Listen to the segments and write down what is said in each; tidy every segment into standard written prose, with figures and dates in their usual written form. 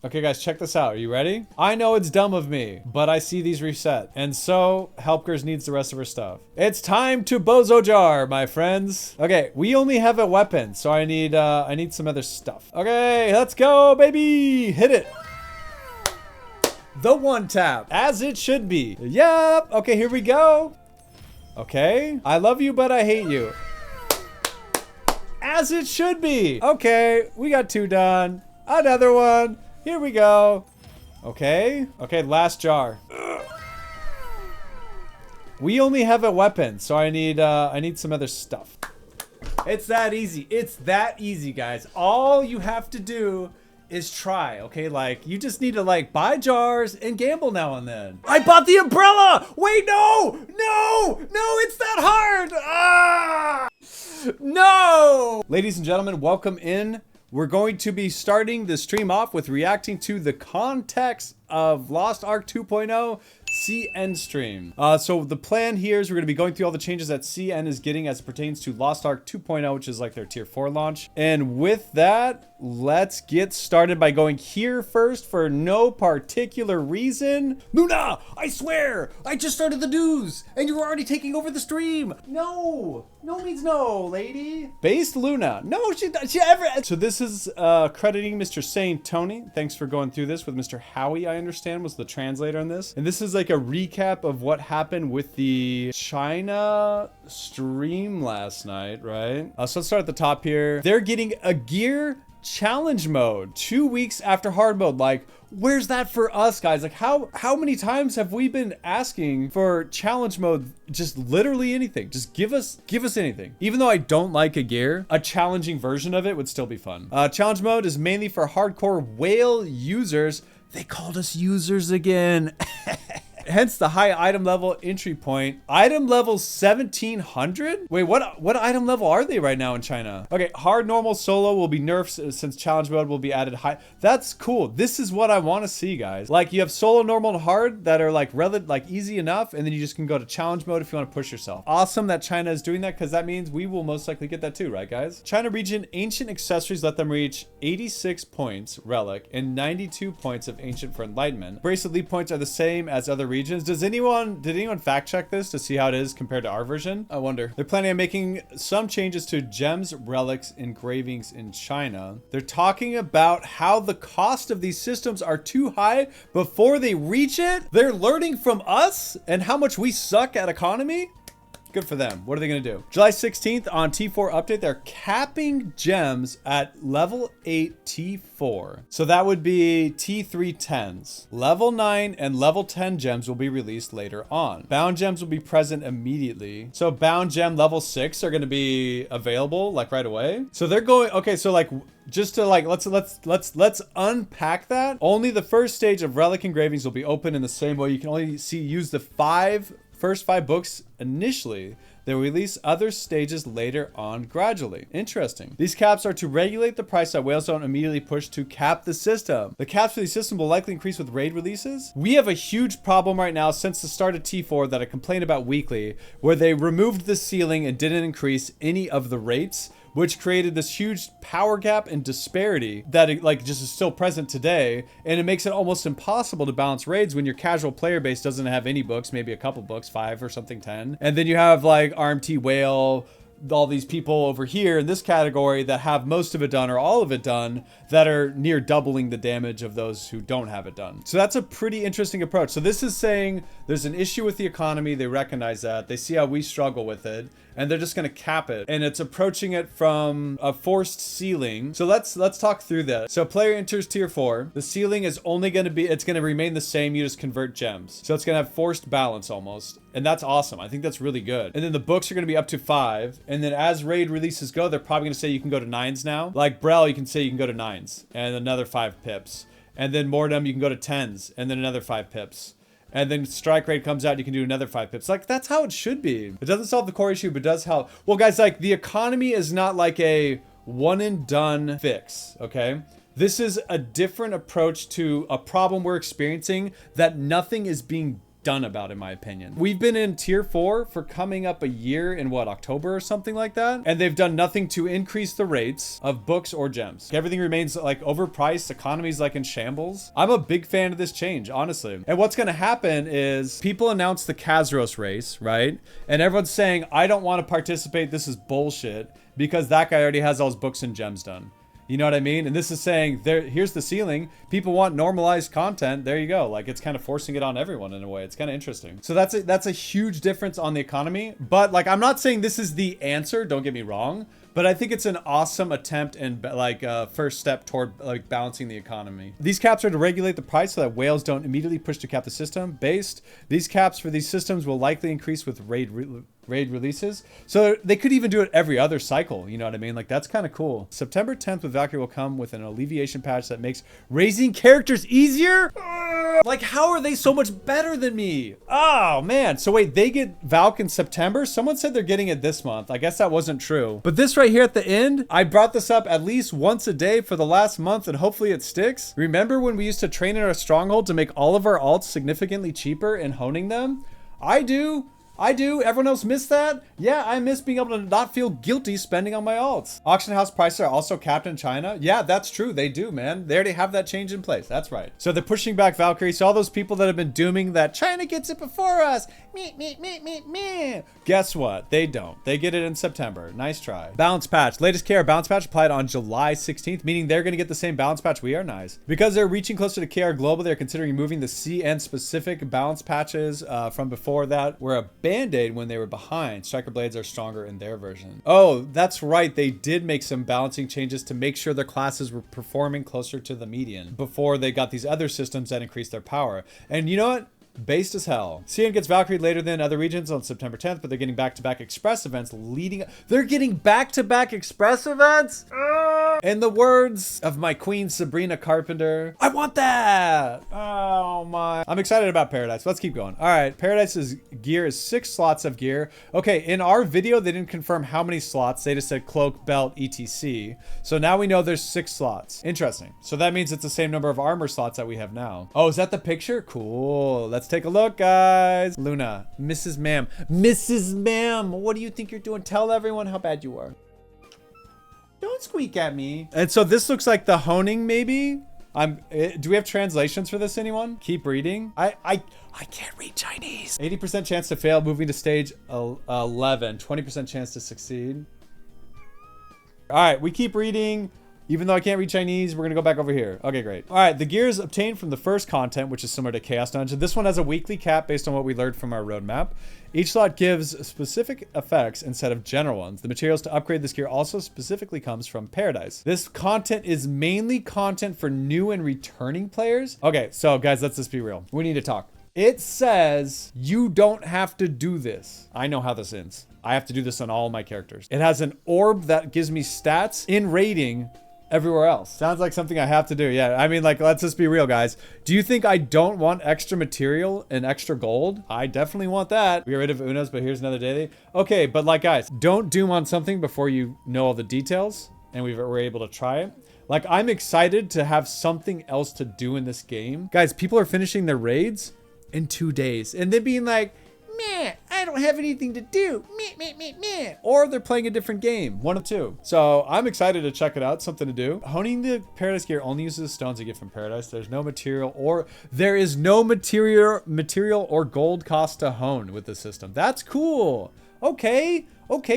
Okay, guys, check this out. Are you ready? I know it's dumb of me, but I see these reset. And so, Helpkers needs the rest of her stuff. It's time to bozo jar, my friends. Okay, we only have a weapon, so I need some other stuff. Okay, let's go, baby. Hit it. The one tap, as it should be. Yep. Okay, here we go. Okay. I love you, but I hate you. As it should be. Okay, we got 2 done. Another one. Here we go. Okay. Okay, last jar. We only have a weapon, so I need some other stuff. It's that easy. It's that easy, guys. All you have to do is try, okay? Like, you just need to, like, buy jars and gamble now and then. I bought the umbrella! Wait, no! No! No, it's that hard! Ah! No! Ladies and gentlemen, welcome in. We're going to be starting the stream off with reacting to the context of Lost Ark 2.0 CN stream. So the plan here is we're going to be going through all the changes that CN is getting as it pertains to Lost Ark 2.0, which is like their tier 4 launch. And with that, let's get started by going here first for no particular reason. Luna, I swear, I just started the news and you're already taking over the stream. No, no means no, lady. Based Luna. No, she ever. So this is crediting Mr. Saint Tony. Thanks for going through this with Mr. Howie, I understand, was the translator on this. And this is like a recap of what happened with the China stream last night, right? So let's start at the top here. They're getting a gear challenge mode 2 weeks after hard mode. Like, where's that for us, guys? Like, how many times have we been asking for challenge mode? Just literally anything. Just give us anything. Even though I don't like a gear, a challenging version of it would still be fun. Challenge mode is mainly for hardcore whale users. They called us users again. Hence the high item level entry point. Item level 1700? Wait, what item level are they right now in China? Okay, hard, normal, solo will be nerfed since challenge mode will be added high. That's cool. This is what I want to see, guys. Like, you have solo, normal, and hard that are like easy enough, and then you just can go to challenge mode if you want to push yourself. Awesome that China is doing that, because that means we will most likely get that too, right, guys? China region, ancient accessories let them reach 86 points relic and 92 points of ancient for enlightenment. Bracelet lead points are the same as other regions. Did anyone fact check this to see how it is compared to our version? I wonder. They're planning on making some changes to gems, relics, engravings in China. They're talking about how the cost of these systems are too high before they reach it. They're learning from us and how much we suck at economy. Good for them. What are they going to do? July 16th on T4 update, they're capping gems at level 8 T4. So that would be T310s. Level 9 and level 10 gems will be released later on. Bound gems will be present immediately. So bound gem level 6 are going to be available like right away. So they're going, okay, so like just to like, let's unpack that. Only the first stage of relic engravings will be open in the same way. You can only use the first 5 books initially. They will release other stages later on gradually. Interesting. These caps are to regulate the price that whales don't immediately push to cap the system. The caps for the system will likely increase with raid releases. We have a huge problem right now since the start of T4 that I complain about weekly, where they removed the ceiling and didn't increase any of the rates, which created this huge power gap and disparity that just is still present today. And it makes it almost impossible to balance raids when your casual player base doesn't have any books, maybe a couple books, 5 or something, 10. And then you have like RMT Whale, all these people over here in this category that have most of it done or all of it done that are near doubling the damage of those who don't have it done. So that's a pretty interesting approach. So this is saying there's an issue with the economy. They recognize that. They see how we struggle with it, and they're just going to cap it. And it's approaching it from a forced ceiling. So let's talk through that. So player enters tier 4. The ceiling is only going to be, it's going to remain the same. You just convert gems. So it's going to have forced balance almost. And that's awesome. I think that's really good. And then the books are going to be up to 5. And then as raid releases go, they're probably going to say you can go to 9s now. Like Brel, you can say you can go to 9s and another 5 pips. And then Mordem, you can go to 10s and then another 5 pips. And then strike rate comes out, you can do another 5 pips. Like, that's how it should be. It doesn't solve the core issue, but does help. Well, guys, like, the economy is not like a one and done fix, okay? This is a different approach to a problem we're experiencing that nothing is being done about, in my opinion. We've been in tier 4 for coming up a year in what, October or something like that? And they've done nothing to increase the rates of books or gems. Everything remains like overpriced, economy's like in shambles. I'm a big fan of this change, honestly. And what's gonna happen is people announce the Kazros race, right? And everyone's saying, I don't want to participate, this is bullshit, because that guy already has all his books and gems done. You know what I mean? And this is saying, here's the ceiling. People want normalized content. There you go. Like, it's kind of forcing it on everyone in a way. It's kind of interesting. So that's a huge difference on the economy. But like, I'm not saying this is the answer. Don't get me wrong. But I think it's an awesome attempt and like first step toward like balancing the economy. These caps are to regulate the price so that whales don't immediately push to cap the system. Based, these caps for these systems will likely increase with raid releases. So they could even do it every other cycle. You know what I mean? Like, that's kind of cool. September 10th with Valkyrie will come with an alleviation patch that makes raising characters easier. Like, how are they so much better than me? Oh man. So wait, they get Valk in September? Someone said they're getting it this month. I guess that wasn't true. But this right here at the end, I brought this up at least once a day for the last month and hopefully it sticks. Remember when we used to train in our stronghold to make all of our alts significantly cheaper and honing them? I do. Everyone else missed that? Yeah, I miss being able to not feel guilty spending on my alts. Auction house prices are also capped in China. Yeah, that's true. They do, man. They already have that change in place. That's right. So they're pushing back Valkyrie. So all those people that have been dooming that China gets it before us. Me. Guess what? They don't. They get it in September. Nice try. Balance patch. Latest KR balance patch applied on July 16th, meaning they're going to get the same balance patch we are. Nice. Because they're reaching closer to KR Global, they're considering moving the CN specific balance patches from before that were a Band-Aid when they were behind. Striker blades are stronger in their version. Oh, that's right. They did make some balancing changes to make sure their classes were performing closer to the median before they got these other systems that increased their power. And you know what? Based as hell. CN gets Valkyrie later than other regions on September 10th, but they're getting back-to-back express events leading. They're getting back-to-back express events? In the words of my queen, Sabrina Carpenter, I want that. Oh my. I'm excited about Paradise. Let's keep going. All right. Paradise's gear is 6 slots of gear. Okay. In our video, they didn't confirm how many slots. They just said cloak, belt, etc. So now we know there's 6 slots. Interesting. So that means it's the same number of armor slots that we have now. Oh, is that the picture? Cool. Let's take a look, guys. Luna, Mrs. Ma'am, what do you think you're doing? Tell everyone how bad you are. Don't squeak at me. And so this looks like the honing, maybe. Do we have translations for this, anyone? Keep reading. I can't read Chinese. 80% chance to fail, moving to stage 11. 20% chance to succeed. All right, we keep reading. Even though I can't read Chinese, we're gonna go back over here. Okay, great. All right, the gear is obtained from the first content, which is similar to Chaos Dungeon. This one has a weekly cap based on what we learned from our roadmap. Each slot gives specific effects instead of general ones. The materials to upgrade this gear also specifically comes from Paradise. This content is mainly content for new and returning players. Okay, so guys, let's just be real. We need to talk. It says you don't have to do this. I know how this ends. I have to do this on all my characters. It has an orb that gives me stats in rating everywhere else. Sounds like something I have to do. Yeah, I mean, like, let's just be real, guys. Do you think I don't want extra material and extra gold? I definitely want that. We get rid of Una's, but here's another daily. Okay, but like, guys, don't doom on something before you know all the details and we're able to try it. Like, I'm excited to have something else to do in this game. Guys, people are finishing their raids in 2 days and then being like, meh, I don't have anything to do. Meh. Or they're playing a different game. One of two. So I'm excited to check it out. Something to do. Honing the Paradise gear only uses the stones you get from Paradise. There is no material or gold cost to hone with the system. That's cool. Okay,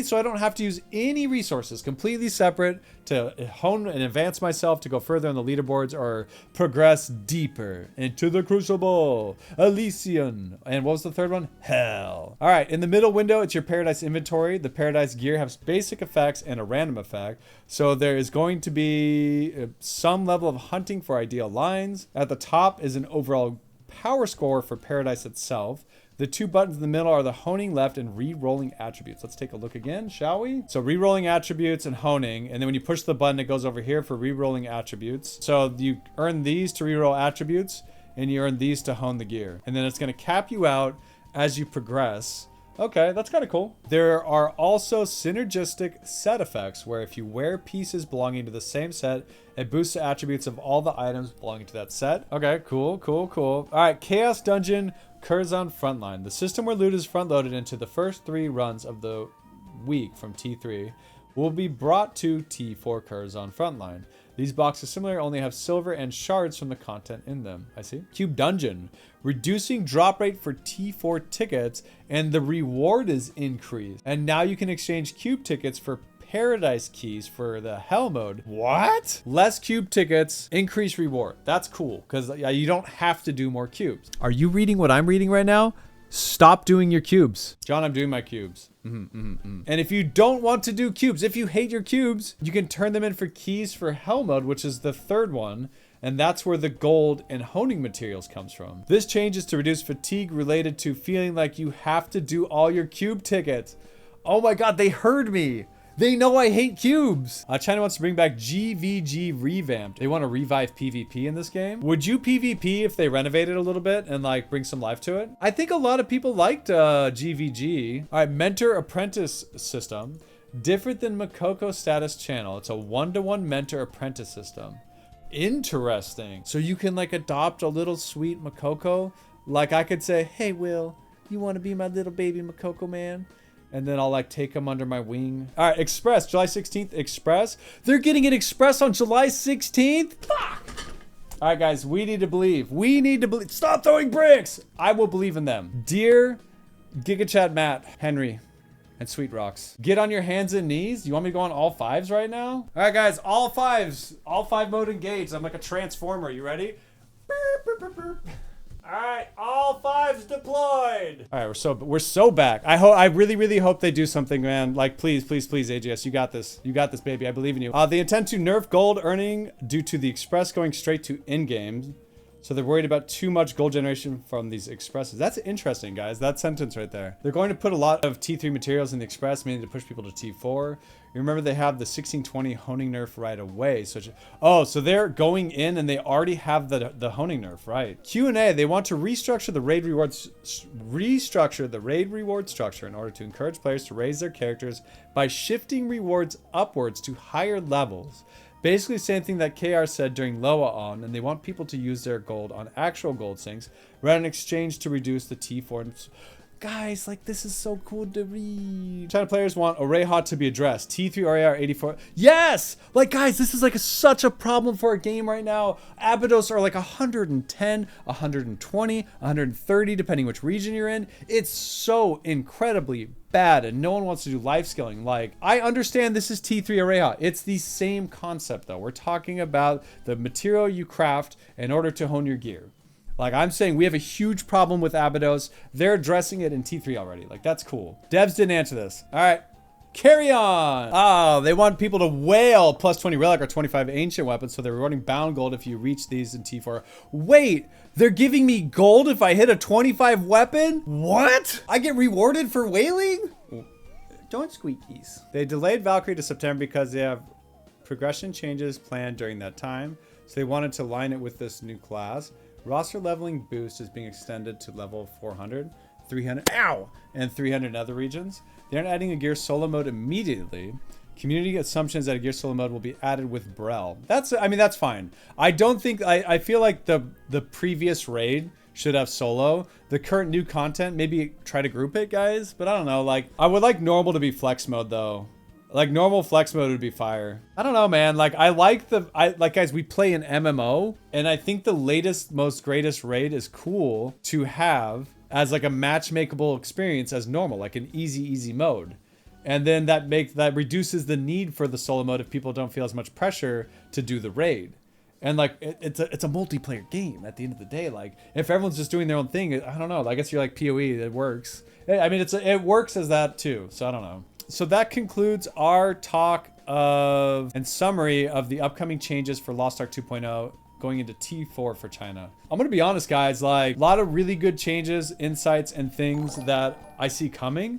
so I don't have to use any resources, completely separate to hone and advance myself to go further on the leaderboards or progress deeper into the Crucible, Elysian, and what was the third one? Hell. All right, in the middle window, it's your Paradise inventory. The Paradise gear has basic effects and a random effect. So there is going to be some level of hunting for ideal lines. At the top is an overall power score for Paradise itself. The 2 buttons in the middle are the honing left and re-rolling attributes. Let's take a look again, shall we? So re-rolling attributes and honing. And then when you push the button, it goes over here for re-rolling attributes. So you earn these to re-roll attributes and you earn these to hone the gear. And then it's going to cap you out as you progress. Okay, that's kind of cool. There are also synergistic set effects where if you wear pieces belonging to the same set, it boosts the attributes of all the items belonging to that set. Okay, cool. All right, Chaos Dungeon Curzon Frontline. The system where loot is front-loaded into the first 3 runs of the week from T3 will be brought to T4 Curzon Frontline. These boxes similarly only have silver and shards from the content in them. I see. Cube Dungeon. Reducing drop rate for T4 tickets, and the reward is increased. And now you can exchange cube tickets for Paradise keys for the hell mode. What? Less cube tickets, increased reward. That's cool, because you don't have to do more cubes. Are you reading what I'm reading right now? Stop doing your cubes. John, I'm doing my cubes. And if you don't want to do cubes, if you hate your cubes, you can turn them in for keys for hell mode, which is the 3rd one. And that's where the gold and honing materials comes from. This change is to reduce fatigue related to feeling like you have to do all your cube tickets. Oh my God, they heard me. They know I hate cubes. China wants to bring back GVG revamped. They want to revive PvP in this game. Would you PvP if they renovated a little bit and like bring some life to it? I think a lot of people liked GVG. All right, mentor apprentice system. Different than Makoko status channel. It's a 1-to-1 mentor apprentice system. Interesting. So you can like adopt a little sweet Makoko. Like I could say, hey, Will, you want to be my little baby Makoko man? And then I'll like take them under my wing. All right, Express, July 16th, Express. They're getting an Express on July 16th? Fuck! All right, guys, we need to believe. We need to believe. Stop throwing bricks! I will believe in them. Dear GigaChat Matt, Henry, and Sweet Rocks, get on your hands and knees. You want me to go on all 5s right now? All right, guys, all 5s. All 5 mode engaged. I'm like a transformer. You ready? Burp, burp, burp, burp. All right, all 5s deployed. All right, we're so back. I really hope they do something, man. Like, please, AGS, you got this. You got this, baby. I believe in you. They intend to nerf gold earning due to the Express going straight to in-game. So they're worried about too much gold generation from these Expresses. That's interesting, guys. That sentence right there. They're going to put a lot of T3 materials in the Express, meaning to push people to T4. You remember they have the 1620 honing nerf right away. So they're going in and they already have the honing nerf, right? Q&A, they want to restructure the raid reward structure in order to encourage players to raise their characters by shifting rewards upwards to higher levels. Basically same thing that KR said during Loa on, and they want people to use their gold on actual gold sinks rather than exchange to reduce the T4. Guys, like, this is so cool to read. China players want Oreha to be addressed. T3 Oreha 84. Yes! Like, guys, this is like such a problem for a game right now. Abydos are like 110, 120, 130, depending which region you're in. It's so incredibly bad, and no one wants to do life scaling. Like, I understand this is T3 Oreha. It's the same concept, though. We're talking about the material you craft in order to hone your gear. Like, I'm saying we have a huge problem with Abydos. They're addressing it in T3 already. Like, that's cool. Devs didn't answer this. All right. Carry on. Oh, they want people to whale plus 20 relic or 25 ancient weapons, so they're rewarding bound gold if you reach these in T4. Wait, they're giving me gold if I hit a 25 weapon? What? I get rewarded for whaling? Don't squeakies. They delayed Valkyrie to September because they have progression changes planned during that time, so they wanted to line it with this new class. Roster leveling boost is being extended to level 400, 300, and 300 in other regions. They aren't adding a gear solo mode immediately. Community assumptions that a gear solo mode will be added with Brel. That's fine. I don't think, I feel like the previous raid should have solo. The current new content, maybe try to group it, guys. But I don't know, like, I would like normal to be flex mode though. Like, normal flex mode would be fire. I don't know, man. Like, guys, we play an MMO, and I think the latest, most greatest raid is cool to have as like a matchmakeable experience as normal, like an easy mode. And then that reduces the need for the solo mode if people don't feel as much pressure to do the raid. And like, it's a multiplayer game at the end of the day. Like, if everyone's just doing their own thing, I don't know. I guess you're like PoE, it works. I mean, it works as that too. So I don't know. So that concludes our talk of and summary of the upcoming changes for Lost Ark 2.0 going into T4 for China. I'm gonna be honest, guys, like, a lot of really good changes, insights, and things that I see coming.